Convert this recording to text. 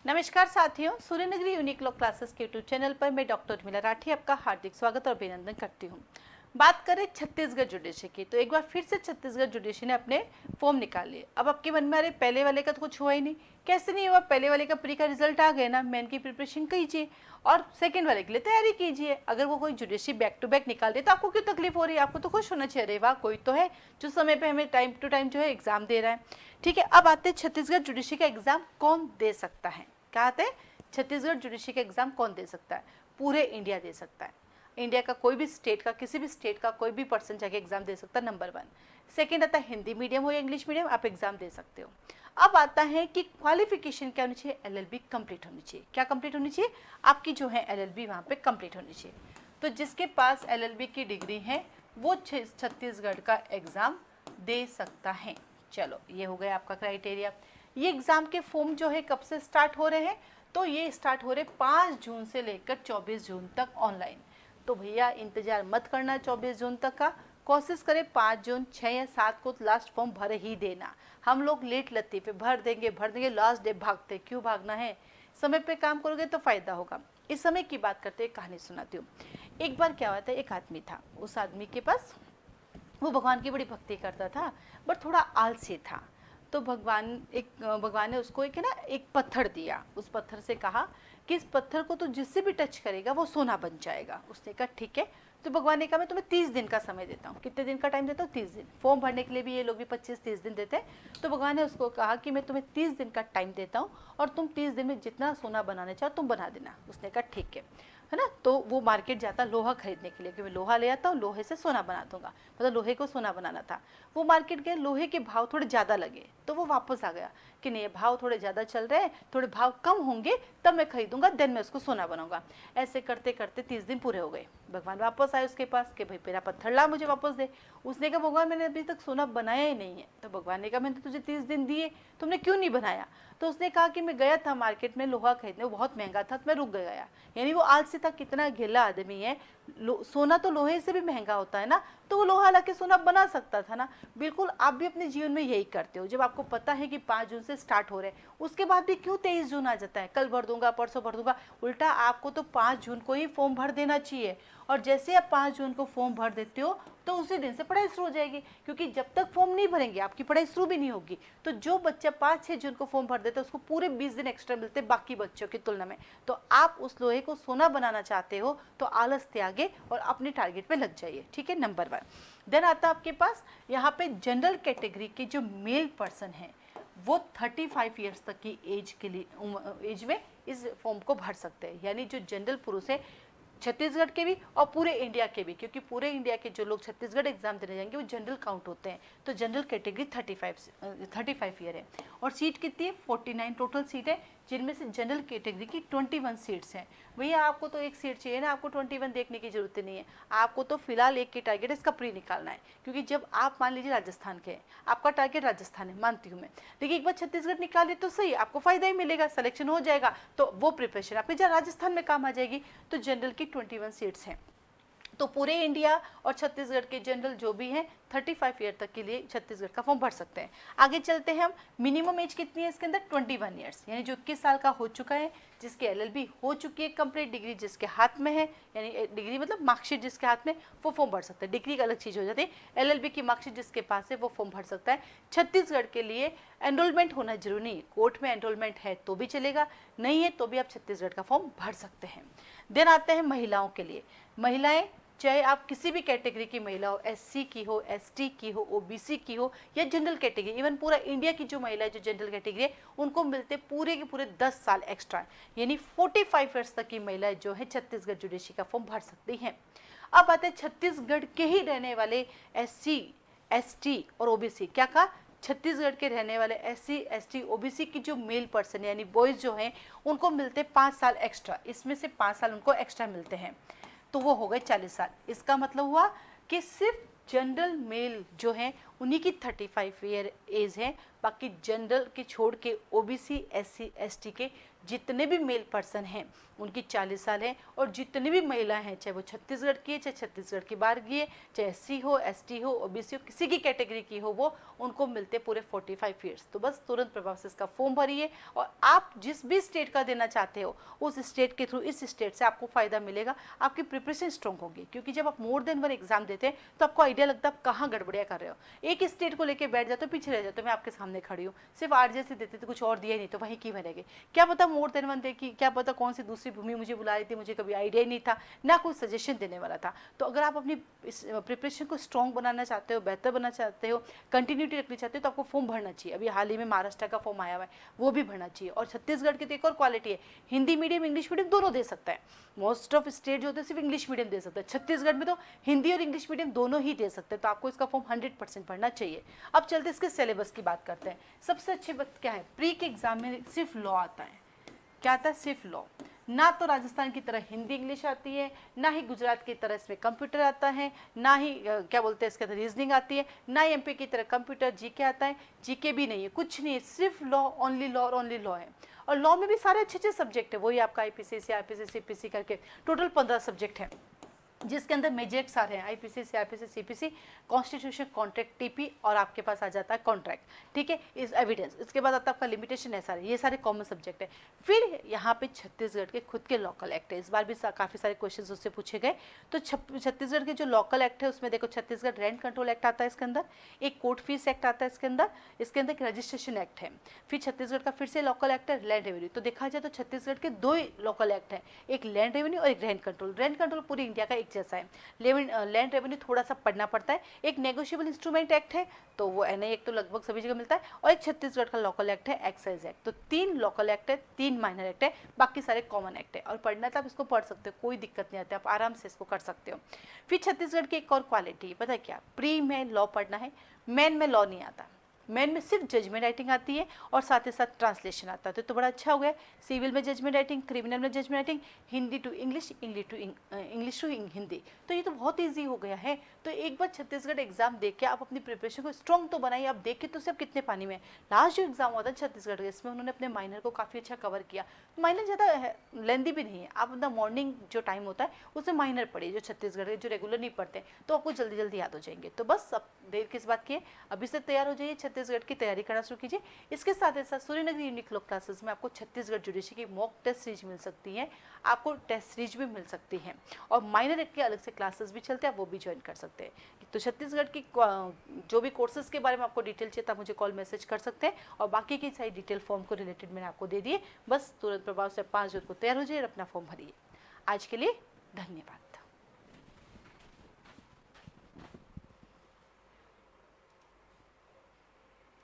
नमस्कार साथियों, Suryanagari unique law classes के यूट्यूब चैनल पर मैं डॉक्टर उर्मिला राठी आपका हार्दिक स्वागत और अभिनंदन करती हूँ। बात करें छत्तीसगढ़ जुडिशरी की, तो एक बार फिर से छत्तीसगढ़ जुडिशरी ने अपने फॉर्म निकाल लिए। अब आपके मन में अरे पहले वाले का तो कुछ हुआ ही नहीं, कैसे नहीं हुआ? पहले वाले का प्री का रिजल्ट आ गया ना, मेन की प्रिपरेशन कीजिए और सेकंड वाले के लिए तैयारी कीजिए। अगर वो कोई जुडिशरी बैक टू बैक निकाल दे तो आपको क्यों तकलीफ हो रही है? आपको तो खुश होना चाहिए, अरे वाह कोई तो है जो समय पे हमें टाइम टू टाइम जो है एग्जाम दे रहा है। ठीक है, अब आते हैं छत्तीसगढ़ जुडिशरी का एग्जाम कौन दे सकता है। क्या आते हैं? छत्तीसगढ़ जुडिशरी का एग्जाम कौन दे सकता है? पूरे इंडिया दे सकता है। इंडिया का कोई भी स्टेट का, किसी भी स्टेट का कोई भी पर्सन जाके एग्जाम दे सकता है, नंबर 1। सेकंड आता है हिंदी मीडियम हो या इंग्लिश मीडियम, आप एग्जाम दे सकते हो। अब आता है कि क्वालिफिकेशन क्या होनी चाहिए? एलएलबी कंप्लीट होनी चाहिए। क्या कंप्लीट होनी चाहिए? आपकी जो है एलएलबी वहाँ पे कंप्लीट होनी चाहिए। तो जिसके पास एलएलबी की डिग्री है वो छत्तीसगढ़ का एग्जाम दे सकता है। चलो, ये हो गया आपका क्राइटेरिया। ये एग्जाम के फॉर्म जो है कब से स्टार्ट हो रहे हैं? तो ये स्टार्ट हो रहे 5 जून से लेकर 24 जून तक ऑनलाइन। तो भैया इंतजार मत करना 24 जून तक का, कोशिश करें 5 जून 6 या 7 को लास्ट फॉर्म भर ही देना। हम लोग लेट लतीफ़े भर देंगे, लास्ट डे भागते। क्यों भागना है? समय पे काम करोगे तो फायदा होगा। इस समय की बात करते हैं, कहानी सुनाती हूँ। एक बार क्या हुआ था, एक आदमी था, उस आदमी के पास वो भगवान की बड़ी भक्ति करता था बट थोड़ा आलसी था। तो भगवान ने उसको एक है ना एक पत्थर दिया। उस पत्थर से कहा कि इस पत्थर को तो जिससे भी टच करेगा वो सोना बन जाएगा। उसने कहा ठीक है। तो भगवान ने कहा मैं तुम्हें 30 दिन का समय देता हूँ। कितने दिन का टाइम देता हूँ? 30 दिन। फॉर्म भरने के लिए भी ये लोग भी 25-30 दिन देते हैं। तो भगवान ने उसको कहा कि मैं तुम्हें 30 दिन का टाइम देता हूँ और तुम 30 दिन में जितना सोना बनाना चाहो तुम बना देना। उसने कहा ठीक है ना। तो वो मार्केट जाता लोहा खरीदने के लिए कि मैं लोहा ले आता हूँ, लोहे से सोना बना दूंगा। मतलब लोहे को सोना बनाना था। वो मार्केट गए, लोहे के भाव थोड़े ज़्यादा लगे तो वो वापस आ गया कि नहीं, भाव थोड़े ज़्यादा चल रहे हैं, थोड़े भाव कम होंगे तब मैं खरीदूंगा, देन मैं उसको सोना बनाऊंगा। ऐसे करते करते 30 दिन पूरे हो गए। भगवान वापस आए उसके पास कि भाई मेरा पत्थर ला, मुझे वापस दे। उसने कहा भगवान मैंने अभी तक सोना बनाया ही नहीं है। तो भगवान ने कहा मैंने तुझे 30 दिन दिए, तुमने क्यों नहीं बनाया? तो उसने कहा कि मैं गया था मार्केट में लोहा खरीदने, वो बहुत महंगा था तो मैं रुक गया। यानी वो आलसी था, कितना गिला आदमी है। सोना तो लोहे से भी महंगा होता है ना, तो वो लोहा ला के सोना बना सकता था ना। बिल्कुल आप भी अपने जीवन में यही करते हो। जब आपको पता है कि 5 जून से स्टार्ट हो रहे हैं, उसके बाद भी क्यों 23 जून आ जाता है, कल भर दूंगा, परसों भर दूंगा। उल्टा आपको तो 5 जून को ही फॉर्म भर देना चाहिए। और जैसे आप 5 जून को फॉर्म भर देते हो तो उसी दिन से पढ़ाई शुरू हो जाएगी, क्योंकि जब तक फॉर्म नहीं भरेंगे आपकी पढ़ाई शुरू भी नहीं होगी। तो जो बच्चा 5-6 जून को फॉर्म भर देता है उसको पूरे 20 दिन एक्स्ट्रा मिलते हैं बाकी बच्चों की तुलना में। तो आप उस लोहे को सोना बनाना चाहते हो तो आलस त्यागे और अपने टारगेट पे लग जाइए। ठीक है, नंबर 1। देन आता है आपके पास यहाँ पे जनरल कैटेगरी के जो मेल पर्सन हैं वो 35 ईयर्स तक की एज के लिए एज में इस फॉर्म को भर सकते हैं। यानी जो जनरल पुरुष है छत्तीसगढ़ के भी और पूरे इंडिया के भी, क्योंकि पूरे इंडिया के जो लोग छत्तीसगढ़ एग्जाम देने जाएंगे वो जनरल काउंट होते हैं। तो जनरल कैटेगरी 35 ईयर है। और सीट कितनी है? 49 टोटल सीट है, जिनमें से जनरल कैटेगरी की 21 सीट्स हैं। भैया आपको तो एक सीट चाहिए ना, आपको 21 देखने की जरूरत नहीं है। आपको तो फिलहाल एक की टारगेट है, इसका प्री निकालना है। क्योंकि जब आप मान लीजिए राजस्थान के हैं, आपका टारगेट राजस्थान है, मानती हूँ मैं, लेकिन एक बार छत्तीसगढ़ निकाले तो सही, आपको फायदा ही मिलेगा, सिलेक्शन हो जाएगा तो वो प्रिपरेशन आपकी जहाँ राजस्थान में काम आ जाएगी। तो जनरल की 21 सीट्स हैं। तो पूरे इंडिया और छत्तीसगढ़ के जनरल जो भी हैं 35 ईयर तक के लिए छत्तीसगढ़ का फॉर्म भर सकते हैं। आगे चलते हैं हम। मिनिमम एज कितनी है इसके अंदर? 21 ईयर्स, यानी जो 21 साल का हो चुका है, जिसकी एलएलबी हो चुकी है कंप्लीट, डिग्री जिसके हाथ में है, यानी डिग्री मतलब मार्कशीट जिसके हाथ में, वो फॉर्म भर सकता है। डिग्री का अलग चीज़ हो जाती है, एलएलबी की मार्कशीट जिसके पास है वो फॉर्म भर सकता है। छत्तीसगढ़ के लिए एनरोलमेंट होना जरूरी नहीं, कोर्ट में एनरोलमेंट है तो भी चलेगा, नहीं है तो भी आप छत्तीसगढ़ का फॉर्म भर सकते हैं। देन आते हैं महिलाओं के लिए। महिलाएं चाहे आप किसी भी कैटेगरी की महिला हो, एससी की हो, एसटी की हो, ओबीसी की हो या जनरल कैटेगरी, इवन पूरा इंडिया की जो महिला है जो जनरल कैटेगरी है उनको मिलते पूरे के पूरे 10 साल एक्स्ट्रा, यानी 45 ईयर्स तक की महिलाएं जो है छत्तीसगढ़ जुडिशरी का फॉर्म भर सकती हैं। अब आते हैं छत्तीसगढ़ के ही रहने वाले एससी, एसटी और ओबीसी। क्या कहा? छत्तीसगढ़ के रहने वाले एससी, एसटी, ओबीसी की जो मेल पर्सन यानी बॉयज जो हैं उनको मिलते 5 साल एक्स्ट्रा, इसमें से 5 साल उनको एक्स्ट्रा मिलते हैं, तो वो हो गए 40 साल। इसका मतलब हुआ कि सिर्फ जनरल मेल जो हैं उन्हीं की 35 ईयर एज है। बाकी जनरल के छोड़ के ओबीसी, एससी, एसटी के जितने भी मेल पर्सन हैं उनकी 40 साल है, और जितनी भी महिलाएं हैं, चाहे वो छत्तीसगढ़ की है, चाहे छत्तीसगढ़ की बाहर की है, चाहे एससी हो, एसटी हो, ओबीसी हो, किसी की कैटेगरी की हो, वो उनको मिलते पूरे 45 ईयर्स। तो बस तुरंत प्रभाव से इसका फॉर्म भरिए, और आप जिस भी स्टेट का देना चाहते हो उस स्टेट के थ्रू, इस स्टेट से आपको फायदा मिलेगा, आपकी प्रिपरेशन स्ट्रॉन्ग होगी। क्योंकि जब आप मोर देन वन एग्जाम देते हैं तो आपको आइडिया लगता है आप कहाँ गड़बड़िया कर रहे हो। एक स्टेट को लेकर बैठ जाते हो, पीछे रह जाते हो। मैं आपके सामने खड़ी हूँ, सिर्फ आरजे से देते तो कुछ और दिया ही नहीं, तो वहीं की बनेगी। क्या पता मोर देन वन देखी, क्या पता कौन सी दूसरी भूमि मुझे बुला रही थी, मुझे कभी आइडिया ही नहीं था, ना कोई सजेशन देने वाला था। तो अगर आप अपनी प्रिपरेशन को स्ट्रॉन्ग बनाना चाहते हो, बेहतर बनाना चाहते हो, कंटिन्यूटी रखनी चाहते हो, तो आपको फॉर्म भरना चाहिए। अभी हाल ही में महाराष्ट्र का फॉर्म आया हुआ है, वो भी भरना चाहिए। और छत्तीसगढ़ की तो एक और क्वालिटी है, हिंदी मीडियम इंग्लिश मीडियम दोनों दे सकता है। मोस्ट ऑफ स्टेट जो होते हैं सिर्फ इंग्लिश मीडियम दे सकते हैं, छत्तीसगढ़ में तो हिंदी और इंग्लिश मीडियम दोनों ही दे सकते हैं। तो आपको इसका फॉर्म 100% भरना चाहिए। अब चलते इसके सिलेबस की बात करते हैं। सबसे अच्छी बात क्या है, प्री के एग्जाम में सिर्फ लॉ आता है। क्या आता है? सिर्फ लॉ। ना तो राजस्थान की तरह हिंदी इंग्लिश आती है, ना ही गुजरात की तरह इसमें कंप्यूटर आता है, ना ही क्या बोलते हैं इसके अंदर रीजनिंग आती है, ना ही एमपी की तरह कंप्यूटर जीके आता है। जीके भी नहीं है, कुछ नहीं है, सिर्फ लॉ, ओनली लॉ और ओनली लॉ है। और लॉ में भी सारे अच्छे अच्छे सब्जेक्ट है, वही आपका आईपीसीसी, आईपीसी, सीपीसी करके टोटल 15 सब्जेक्ट है, जिसके अंदर मेजर्स आ रहे हैं IPC, CrPC, CPC, constitution, contract, TP, और आपके पास आ जाता है कॉन्ट्रैक्ट। ठीक है, इस एविडेंस, इसके बाद आता है आपका लिमिटेशन है सारे, ये सारे कॉमन सब्जेक्ट है। फिर यहाँ पे छत्तीसगढ़ के खुद के लोकल एक्ट है, इस बार भी काफ़ी सारे क्वेश्चन उससे पूछे गए। तो छत्तीसगढ़ के जो लोकल एक्ट है उसमें देखो, छत्तीसगढ़ रेंट कंट्रोल एक्ट आता है इसके अंदर, एक कोर्ट फीस एक्ट आता है इसके अंदर एक रजिस्ट्रेशन एक्ट है। फिर छत्तीसगढ़ का फिर से लोकल एक्ट है लैंड रेवेन्यू। तो देखा जाए तो छत्तीसगढ़ के दो ही लोकल एक्ट है, एक लैंड रेवेन्यू और एक रेंट कंट्रोल। रेंट कंट्रोल पूरी इंडिया का एक जैसा है, लैंड रेवेन्यू थोड़ा सा पढ़ना पड़ता है। एक नेगोशिएबल इंस्ट्रूमेंट एक्ट है, तो वो एनआई एक्ट तो लगभग सभी जगह मिलता है, और एक छत्तीसगढ़ का लोकल एक्ट है एक्साइज एक्ट। तो 3 लोकल एक्ट है, 3 माइनर एक्ट है, बाकी सारे कॉमन एक्ट है। और पढ़ना तो आप इसको पढ़ सकते हो, कोई दिक्कत नहीं आती, आप आराम से इसको कर सकते हो। फिर छत्तीसगढ़ की एक और क्वालिटी पता है क्या, प्री में लॉ पढ़ना है, मेन में लॉ नहीं आता। मेन में सिर्फ जजमेंट राइटिंग आती है और साथ ही साथ ट्रांसलेशन आता है, तो बड़ा अच्छा हो गया। सिविल में जजमेंट राइटिंग, क्रिमिनल में judgment writing, Hindi to English, English to Hindi, तो ये तो बहुत ईजी हो गया है। तो एक बार छत्तीसगढ़ एग्जाम देख के आप अपनी प्रिपरेशन को स्ट्रॉन्ग तो बनाइए। आप देखे तो सब कितने पानी में। लास्ट जो एग्जाम हुआ था छत्तीसगढ़ का, इसमें उन्होंने अपने माइनर को काफ़ी अच्छा कवर किया। माइनर ज़्यादा लेंदी भी नहीं है, आप अपना मॉर्निंग जो टाइम होता है उसमें माइनर पढ़िए, जो छत्तीसगढ़ के जो रेगुलर नहीं पढ़ते, तो आपको जल्दी जल्दी याद हो जाएंगे। तो बस अब देर किस बात की है, अभी से तैयार हो जाइए, छत्तीसगढ़ की तैयारी करना शुरू कीजिए। इसके साथ ही साथ सूर्यनगरी यूनिक लॉ क्लासेस में आपको छत्तीसगढ़ जुडिशरी की मॉक टेस्ट सीरीज मिल सकती है, आपको टेस्ट सीरीज भी मिल सकती है, और माइनर एक्ट के अलग से क्लासेस भी चलते हैं, वो भी ज्वाइन कर सकते हैं। तो छत्तीसगढ़ की जो भी कोर्सेज के बारे में आपको डिटेल चाहिए तो आप मुझे कॉल मैसेज कर सकते हैं, और बाकी की सारी डिटेल फॉर्म को रिलेटेड मैंने आपको दे दिए। बस तुरंत प्रभाव से 5 जून को तैयार हो जाइए और अपना फॉर्म भरिए। आज के लिए धन्यवाद।